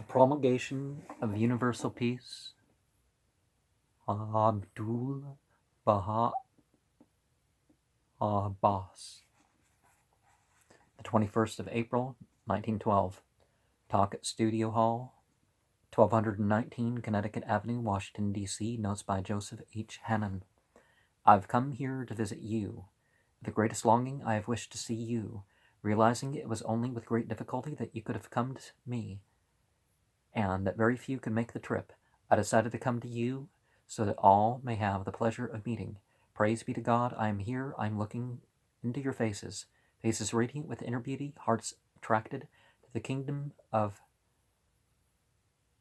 Promulgation of Universal Peace, Abdul Baha Abbas, the 21st of April, 1912, talk at Studio Hall, 1219 Connecticut Avenue, Washington, D.C., notes by Joseph H. Hannon. I've come here to visit you. The greatest longing I have wished to see you, realizing it was only with great difficulty that you could have come to me, and that very few could make the trip. I decided to come to you so that all may have the pleasure of meeting. Praise be to God, I am here, I am looking into your faces, faces radiant with inner beauty, hearts attracted to the kingdom of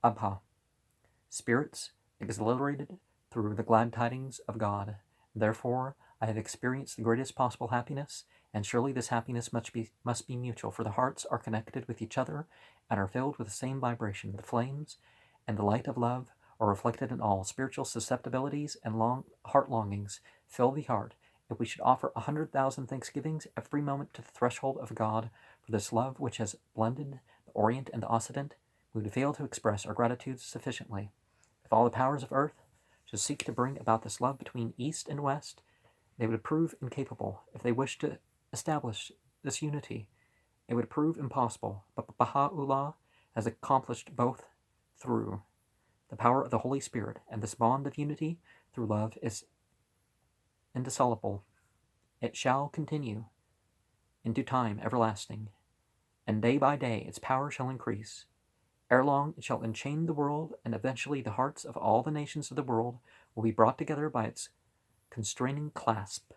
Abha, spirits exhilarated through the glad tidings of God. Therefore, I have experienced the greatest possible happiness, and surely this happiness must be mutual, for the hearts are connected with each other and are filled with the same vibration. The flames and the light of love are reflected in all. Spiritual susceptibilities and heart longings fill the heart. If we should offer 100,000 thanksgivings every moment to the threshold of God for this love which has blended the Orient and the Occident, we would fail to express our gratitude sufficiently. If all the powers of earth should seek to bring about this love between East and West, they would prove incapable. If they wished to establish this unity, it would prove impossible. But Baha'u'llah has accomplished both through the power of the Holy Spirit, and this bond of unity through love is indissoluble. It shall continue into time everlasting, and day by day its power shall increase. Ere long it shall enchain the world, and eventually the hearts of all the nations of the world will be brought together by its constraining clasp.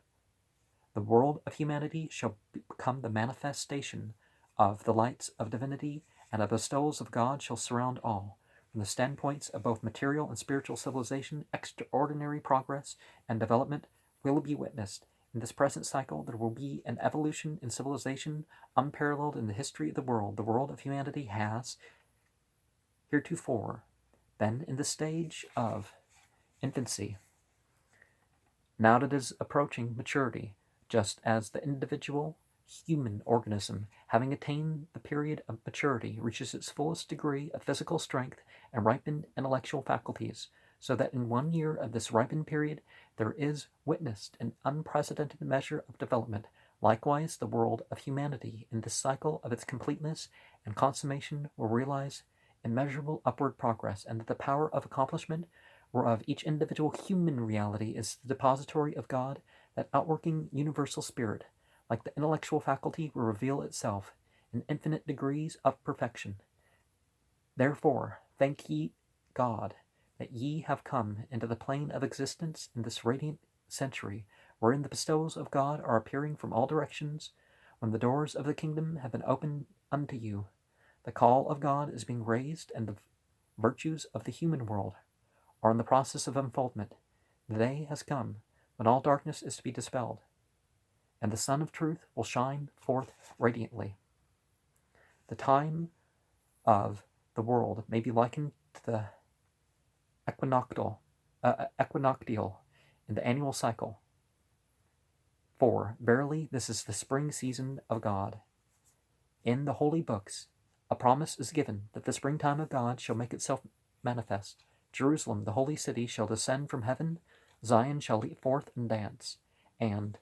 The world of humanity shall become the manifestation of the lights of divinity, and the bestowals of God shall surround all. From the standpoints of both material and spiritual civilization, extraordinary progress and development will be witnessed. In this present cycle, there will be an evolution in civilization unparalleled in the history of the world. The world of humanity has heretofore been in the stage of infancy. Now that it is approaching maturity, just as the individual human organism, having attained the period of maturity, reaches its fullest degree of physical strength and ripened intellectual faculties, so that in 1 year of this ripened period there is witnessed an unprecedented measure of development. Likewise, the world of humanity, in this cycle of its completeness and consummation, will realize immeasurable upward progress, and that the power of accomplishment whereof each individual human reality is the depository of God, that outworking universal spirit, like the intellectual faculty, will reveal itself in infinite degrees of perfection. Therefore, thank ye God that ye have come into the plane of existence in this radiant century, wherein the bestowals of God are appearing from all directions, when the doors of the kingdom have been opened unto you. The call of God is being raised, and the virtues of the human world are in the process of unfoldment. The day has come when all darkness is to be dispelled, and the sun of truth will shine forth radiantly. The time of the world may be likened to the equinoctial in the annual cycle. For verily this is the spring season of God. In the holy books, a promise is given that the springtime of God shall make itself manifest. Jerusalem, the holy city, shall descend from heaven. Zion shall leap forth and dance, and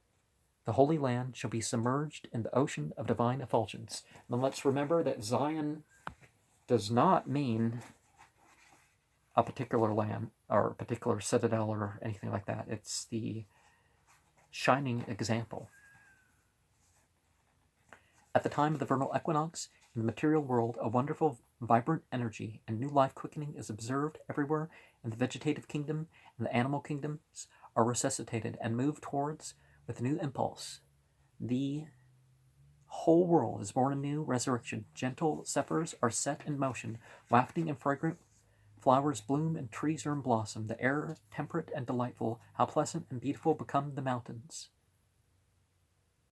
the Holy Land shall be submerged in the ocean of divine effulgence. Now let's remember that Zion does not mean a particular land or a particular citadel or anything like that. It's the shining example. At the time of the vernal equinox, in the material world, a wonderful, vibrant energy and new life quickening is observed everywhere, and the vegetative kingdom and the animal kingdoms are resuscitated and moved towards with new impulse. The whole world is born anew, resurrection. Gentle zephyrs are set in motion, wafting and fragrant flowers bloom and trees are in blossom. The air temperate and delightful. How pleasant and beautiful become the mountains.